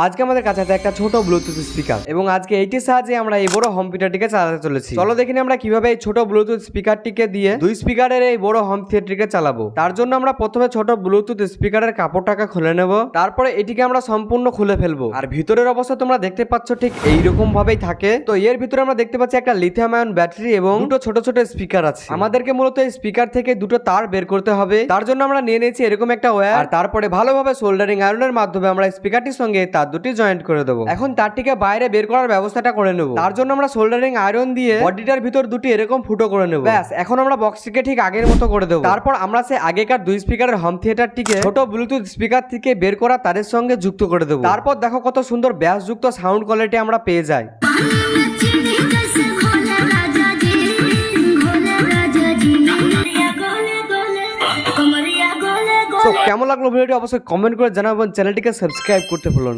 আজকে আমাদের কাছে আছে একটা ছোট ব্লুটুথ স্পিকার এবং আজকে এইটির সাহায্যে আমরা এই বড় হোম থিয়েটারটিকে চালাতে চলেছি। চলো দেখি আমরা কিভাবে এই ছোট ব্লুটুথ স্পিকারটিকে দিয়ে দুই স্পিকারের এই বড় হোম থিয়েটারটিকে চালাবো। তার জন্য আমরা প্রথমে ছোট ব্লুটুথ স্পিকারের কাপড়টাকে খুলে নেব, তারপরে এটিকে আমরা সম্পূর্ণ খুলে ফেলবো। আর ভিতরের অবস্থা তোমরা দেখতে পাচ্ছ ঠিক এইরকম ভাবেই থাকে। তো এর ভিতরে আমরা দেখতে পাচ্ছি একটা লিথিয়াম আয়ন ব্যাটারি এবং দুটো ছোট ছোট স্পিকার আছে। আমাদেরকে মূলত এই স্পিকার থেকে দুটো তার বের করতে হবে। তার জন্য আমরা নিয়ে নিয়েছি এরকম একটা ওয়্যার, আর তারপরে ভালোভাবে সোল্ডারিং আয়রনের মাধ্যমে আমরা স্পিকারটির সঙ্গে তার দুটি জয়েন্ট করে দেবো। এখন তারটিকে বাইরে বের করার ব্যবস্থাটা করে নেব। তার জন্য আমরা সোল্ডারিং আয়রন দিয়ে বডিটার ভিতর দুটি এরকম ফুটো করে নেব। ব্যাস, এখন আমরা বক্সটিকে ঠিক আগের মতো করে দেবো। তারপর আমরা সে আগেকার দুই স্পিকারের হোম থিয়েটারটিকে ছোট ব্লুটুথ স্পিকার থেকে বের করা তারের সঙ্গে যুক্ত করে দেবো। তারপর দেখো কত সুন্দর ব্যাসযুক্ত সাউন্ড কোয়ালিটি আমরা পেয়ে যাই। তো কেমন লাগলো ভিডিওটি অবশ্যই কমেন্ট করে জানাবেন, চ্যানেলটিকে সাবস্ক্রাইব করতে ভুলো না।